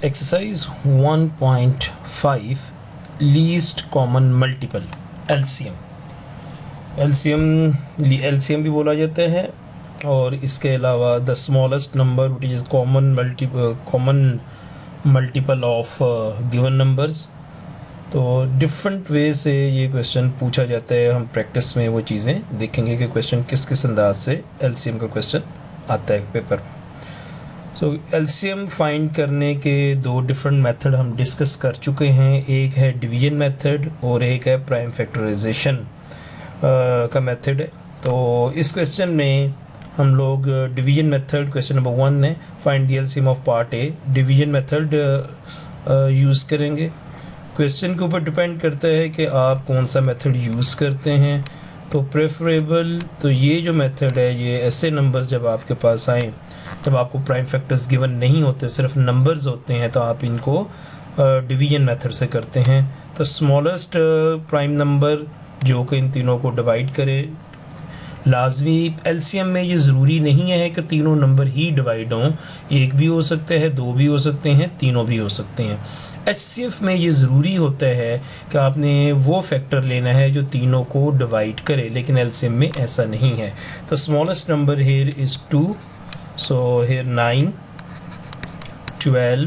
Exercise 1.5 least common multiple LCM. LCM भी बोला जाता है और इसके अलावा the smallest number which is common multiple of given numbers. तो डिफरेंट वे से ये क्वेश्चन पूछा जाता है। हम प्रैक्टिस में वो चीज़ें देखेंगे कि क्वेश्चन किस किस अंदाज से एलसीएम का क्वेश्चन आता है पेपर में। सो एलसीएम फाइंड करने के दो डिफरेंट मेथड हम डिस्कस कर चुके हैं। एक है डिवीजन मेथड और एक है प्राइम फैक्टराइजेशन का मेथड है। तो इस क्वेश्चन में हम लोग डिवीजन मेथड, क्वेश्चन नंबर 1 है find the LCM of part A, division method use करेंगे। क्वेश्चन के ऊपर डिपेंड करता है कि आप कौन सा मेथड यूज़ करते हैं। तो प्रेफरेबल तो ये जो मेथड है, ये ऐसे नंबर जब आपके पास आए, जब आपको प्राइम फैक्टर्स गिवन नहीं होते, सिर्फ नंबर्स होते हैं, तो आप इनको डिवीजन मेथड से करते हैं। तो स्मॉलेस्ट प्राइम नंबर जो कि इन तीनों को डिवाइड करे। लाजमी एलसीएम में ये ज़रूरी नहीं है कि तीनों नंबर ही डिवाइड हों, एक भी हो सकते हैं, दो भी हो सकते हैं, तीनों भी हो सकते हैं। एचसीएफ में ये ज़रूरी होता है कि आपने वो फैक्टर लेना है जो तीनों को डिवाइड करे, लेकिन एलसीएम में ऐसा नहीं है। तो smallest number here is 2, so here 9, 12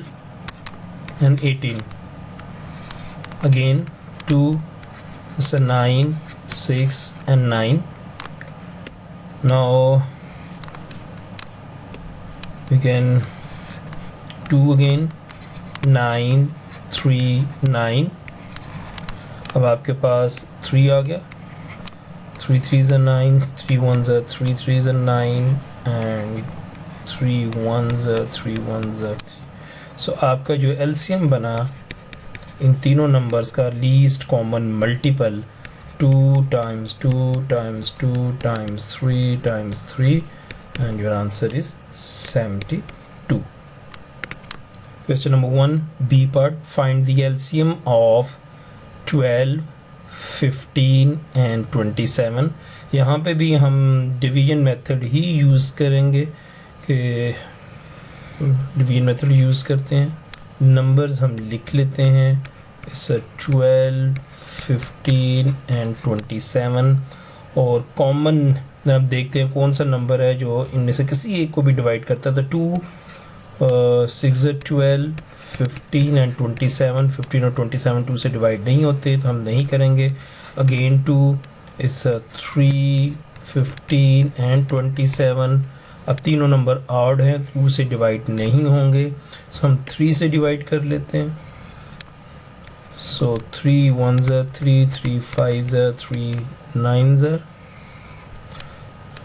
and 18. Again 2, so 9, 6 and 9. Now we can 2 again, 9, 3, 9. अब आपके पास 3 आ गया, 3 3s are 9, 3 1s are 3 3s are 9 and 3 1s are 3 1s are 3. सो आपका जो एलसीएम बना इन तीनों नंबर्स का least common multiple 2 times 2 times 2 times 3 times 3 and your answer is 72. Question number 1 B part, find the LCM of 12, 15 and 27. यहाँ पे भी हम division method ही use करेंगे कि डिवीजन मेथड यूज़ करते हैं। नंबर्स हम लिख लेते हैं, इस 12, 15 एंड 27। और कॉमन अब देखते हैं कौन सा नंबर है जो इनमें से किसी एक को भी डिवाइड करता है। तो 2 6 12, 15 एंड 27। 15 और 27 2 से डिवाइड नहीं होते, तो हम नहीं करेंगे। अगेन 2 इस 3, 15 एंड 27। अब तीनों नंबर ऑड हैं, 2 से डिवाइड नहीं होंगे, सो हम 3 से डिवाइड कर लेते हैं। सो 3 1s are 3, 3 5s are 3 9s are,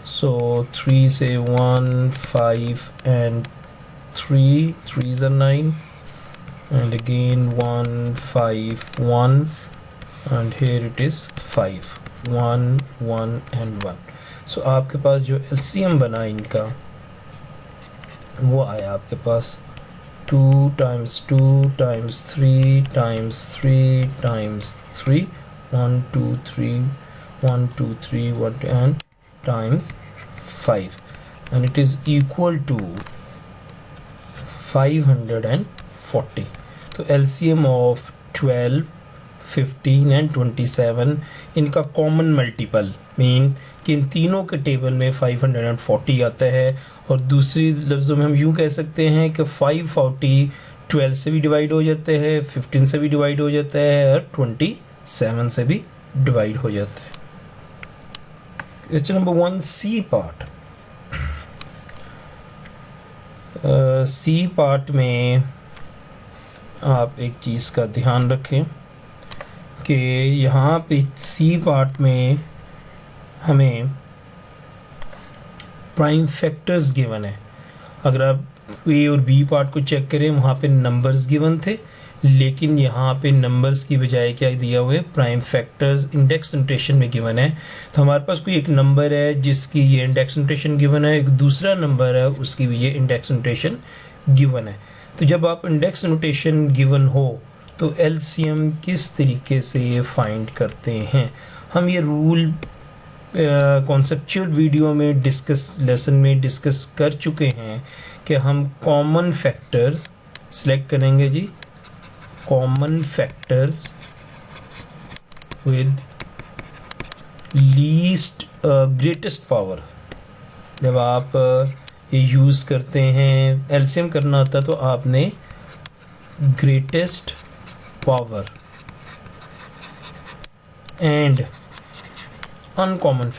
सो 3 से 1 5 and 3 3s are 9 and again 1 5 1 and here it is 5 1 1 and 1. सो आपके पास जो एलसीएम बना इनका वो आया आपके पास 2 times 2 times 3 times 3 times 3 1 2 3 1 2 3 1 and times 5 and it is equal to 540. तो एलसीएम ऑफ 12, 15 एंड 27 इनका कॉमन मल्टीपल मीन कि इन तीनों के टेबल में 540 आता है। और दूसरी लफ्ज़ों में हम यूँ कह सकते हैं कि 540 12 से भी डिवाइड हो जाते हैं, 15 से भी डिवाइड हो जाता है और 27 से भी डिवाइड हो जाता है। Question number 1 C part. C part में आप एक चीज़ का ध्यान रखें कि यहाँ पे सी पार्ट में हमें प्राइम फैक्टर्स गिवन है। अगर आप ए और बी पार्ट को चेक करें, वहाँ पे नंबर्स गिवन थे, लेकिन यहाँ पे नंबर्स की बजाय क्या दिया हुआ है, प्राइम फैक्टर्स इंडेक्स नोटेशन में गिवन है। तो हमारे पास कोई एक नंबर है जिसकी ये इंडेक्स नोटेशन गिवन है, एक दूसरा नंबर है उसकी भी ये इंडेक्स नोटेशन गिवन है। तो जब आप इंडेक्स नोटेशन गिवन हो तो एलसीएम किस तरीके से फाइंड करते हैं, हम ये रूल कॉन्सेप्चुअल वीडियो में लेसन में डिस्कस कर चुके हैं कि हम कॉमन फैक्टर सिलेक्ट करेंगे जी common factors with least greatest power. जब आप ये यूज़ करते हैं, एलसीएम करना होता है, तो आपने greatest power and uncommon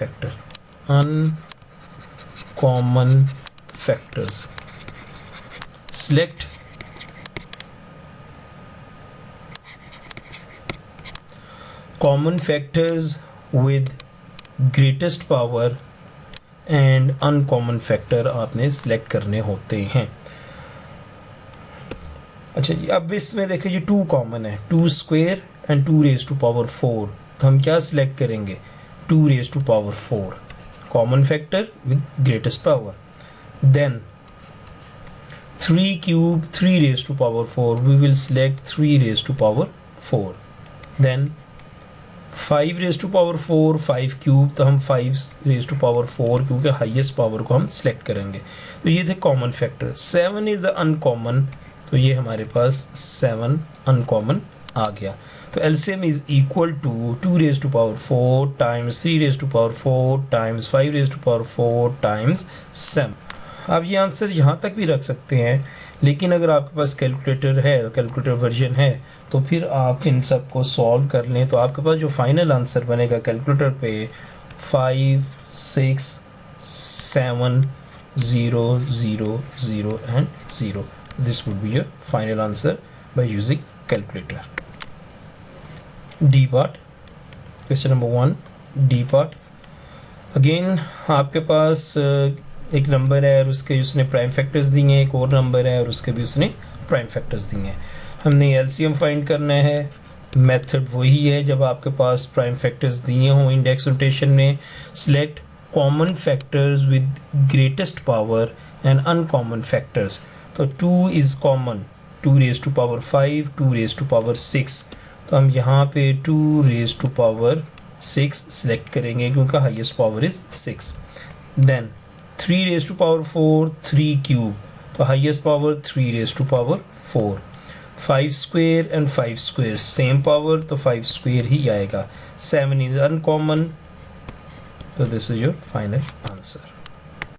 factors select common factors with greatest power and uncommon factor आपने सिलेक्ट करने होते हैं। अच्छा जी, अब इसमें देखिए जी 2 कॉमन है, 2 square and 2 raise to power 4, तो हम क्या सिलेक्ट करेंगे 2 raise to power 4 common factor with greatest power. Then 3 cube 3 raise to power 4, we will select 3 raise to power 4। Then 5 raise to power 4 5 cube, तो हम 5 raise to power 4 क्योंकि highest power को हम select करेंगे। तो ये थे common factor. 7 is the uncommon, तो ये हमारे पास 7 अनकॉमन आ गया। तो LCM is equal to 2 raise to power 4 times 3 raise to power 4 times 5 raise to power 4 times 7। आप ये आंसर यहाँ तक भी रख सकते हैं, लेकिन अगर आपके पास कैलकुलेटर है, कैलकुलेटर वर्जन है, तो फिर आप इन सब को सॉल्व कर लें तो आपके पास जो फाइनल आंसर बनेगा कैलकुलेटर पे 5 6 7 0 0 0 and 0। This would be your final answer by using calculator. D part, question number 1 D part. Again आपके पास एक नंबर है और उसके उसने प्राइम फैक्टर्स दिए हैं, एक और नंबर है और उसके भी उसने प्राइम फैक्टर्स दिए हैं। हमने एलसीएम फाइंड करना है। मेथड वही है, जब आपके पास प्राइम फैक्टर्स दिए हों इंडेक्स नोटेशन में, select common factors with greatest power and uncommon factors. तो 2 is common, 2 raise to power 5 2 raise to power 6, तो हम यहाँ पे 2 रेज टू पावर 6 सिलेक्ट करेंगे क्योंकि highest power is 6। Then 3 raise to power 4 3 cube, तो highest power 3 raise to power 4। 5 square and 5 square same power, तो 5 square ही आएगा। 7 is uncommon, so this is your final answer.